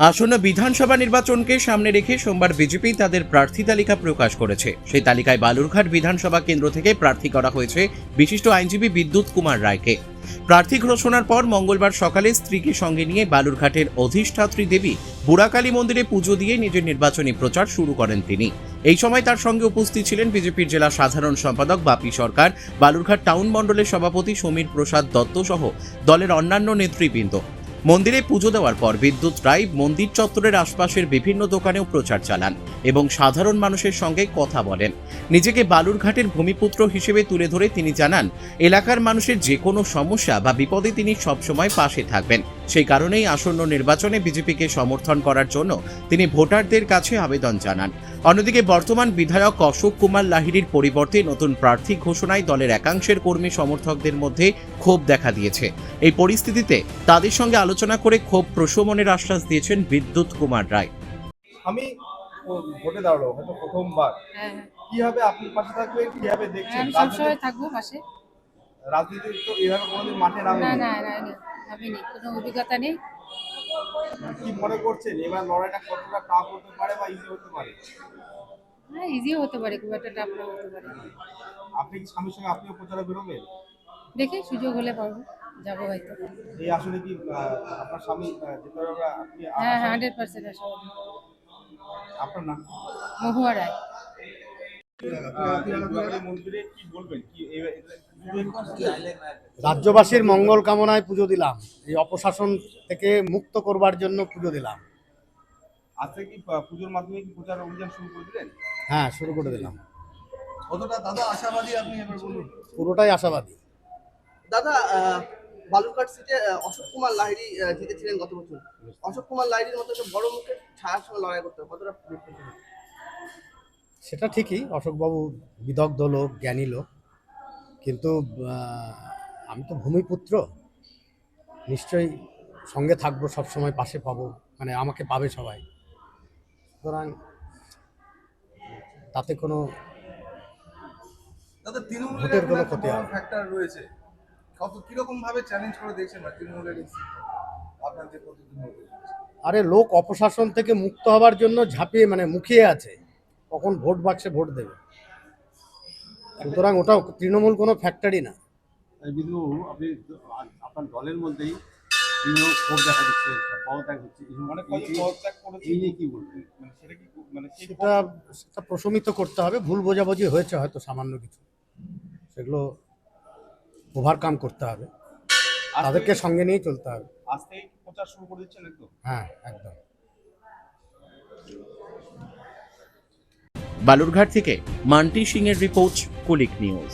আসন্ন বিধানসভা নির্বাচনকে সামনে রেখে সোমবার বিজেপি তাদের প্রার্থী তালিকা প্রকাশ করেছে। সেই তালিকায় বালুরঘাট বিধানসভা কেন্দ্র থেকে প্রার্থী করা হয়েছে বিশিষ্ট আইনজীবী বিদ্যুৎ কুমার রায়কে। প্রার্থী ঘোষণার পর মঙ্গলবার সকালে স্ত্রীকে সঙ্গে নিয়ে বালুরঘাটের অধিষ্ঠাত্রী দেবী বুড়াকালী মন্দিরে পুজো দিয়ে নিজের নির্বাচনী প্রচার শুরু করেন তিনি। এই সময় তার সঙ্গে উপস্থিত ছিলেন বিজেপির জেলা সাধারণ সম্পাদক বাপি সরকার, বালুরঘাট টাউন মণ্ডলের সভাপতি সমীর প্রসাদ দত্ত সহ দলের অন্যান্য নেতৃবৃন্দ। মন্দিরে পুজো দেওয়ার পর বিদ্যুৎ রায় মন্দির চত্বরের আশপাশের বিভিন্ন দোকানেও প্রচার চালান এবং সাধারণ মানুষের সঙ্গে কথা বলেন। নিজেকে বালুরঘাটের ভূমিপুত্র হিসেবে তুলে ধরে তিনি জানান, এলাকার মানুষের যে কোনো সমস্যা বা বিপদে তিনি সবসময় পাশে থাকবেন। সেই কারণেই আসন্ন নির্বাচনে বিজেপিকে সমর্থন করার জন্য তিনি ভোটারদের কাছে আবেদন জানান। অন্যদিকে বর্তমান বিধায়ক অশোক কুমার লাহিড়ীর পরিবর্তে নতুন প্রার্থী ঘোষণায় দলের একাংশের কর্মী সমর্থকদের মধ্যে ক্ষোভ দেখা দিয়েছে। এই পরিস্থিতিতে তাদের সঙ্গে আলোচনা করে ক্ষোভ প্রশমনের আশ্বাস দিয়েছেন বিদ্যুৎ কুমার রায়। আমি ভোটে দাঁড়ালো হয়তো প্রথমবার, কিভাবে আপনি পাশে থাকবেন, কিভাবে দেখছেন? আমি সবসময় থাকবো পাশে। রাজনীতি তো এইভাবে কোনোদিন মাঠে নামেনি। না না না না, ভাবিনি, কোনো অভিজ্ঞতা নেই। কি মনে করছেন এবার লড়াইটা কতটা টাফ হতে পারে বা ইজি হতে পারে? হ্যাঁ, ইজিও হতে পারে, খুব একটা টাফ না হতে পারে। আপনি কি স্বামীর সঙ্গে আপনিও প্রচারে বেরোবেন? দেখি সুযোগ হলে পারবো, যাবো হয়তো। এই আসলে কি আপনার স্বামী যেতে পারবে? আপনি হ্যাঁ হ্যাঁ, 100% আশা করি। আপনার নাম মহুয়া রায়। মন্দিরে কি বলবেন? কি রাজ্যবাসীর মঙ্গল কামনায় পুজো দিলাম, এই অপশাসন থেকে মুক্ত করবার জন্য পুজো দিলাম। আজকে কি পুজোর মাধ্যমে কি প্রচার অভিযান শুরু করে দিলেন? হ্যাঁ, শুরু করে দিলাম। কতটা দাদা আশাবাদী আপনি এবার বলুন? পুরোটাই আশাবাদী। দাদা, বালুরঘাট সিটে অশোক কুমার লাহিড়ী জিতেছিলেন গত বছর। অশোক কুমার লাহিড়ীর মতো একটা বড় মুখের ছায়ার সঙ্গে লড়াই করতে হবে, কতটা দেখতেছেন? সেটা ঠিকই, অশোকবাবু বিদগ্ধ লোক, জ্ঞানী লোক, কিন্তু আমি তো ভূমিপুত্র, নিশ্চয়ই সঙ্গে থাকবো, সবসময় পাশে পাবো, মানে আমাকে পাবে সবাই। সুতরাং তাতে কোনো ভোটের কোনো ক্ষতি হবে না। ফ্যাক্টর রয়েছে, কত কিরকম ভাবে চ্যালেঞ্জ করে দেখছেন তৃণমূলের আপনার যে প্রতিদ্বন্দ্বী? আরে, লোক অপশাসন থেকে মুক্ত হবার জন্য ঝাঁপিয়ে মুখিয়ে আছে, কখন ভোট বাক্সে ভোট দেবে। সুতরাং ওটা তৃণমূল কোনো ফ্যাক্টরি না। বিন্দুবাবু, আপনি আপনার দলের মধ্যেই তৃণমূল ক্ষোভ দেখা দিচ্ছে, পদত্যাগ হচ্ছে, এই নিয়ে কি বলবেন? সেটা প্রশমিত করতে হবে। ভুল বোঝাবুঝি হয়েছে হয়তো সামান্য কিছু, সেগুলো ওভারকাম করতে হবে, তাদেরকে সঙ্গে নিয়ে চলতে হবে। আজ থেকে প্রচার শুরু করে দিচ্ছেন একদম? হ্যাঁ, একদম। বালুরঘাট থেকে মান্টি সিং এর রিপোর্ট, কুলিক নিউজ।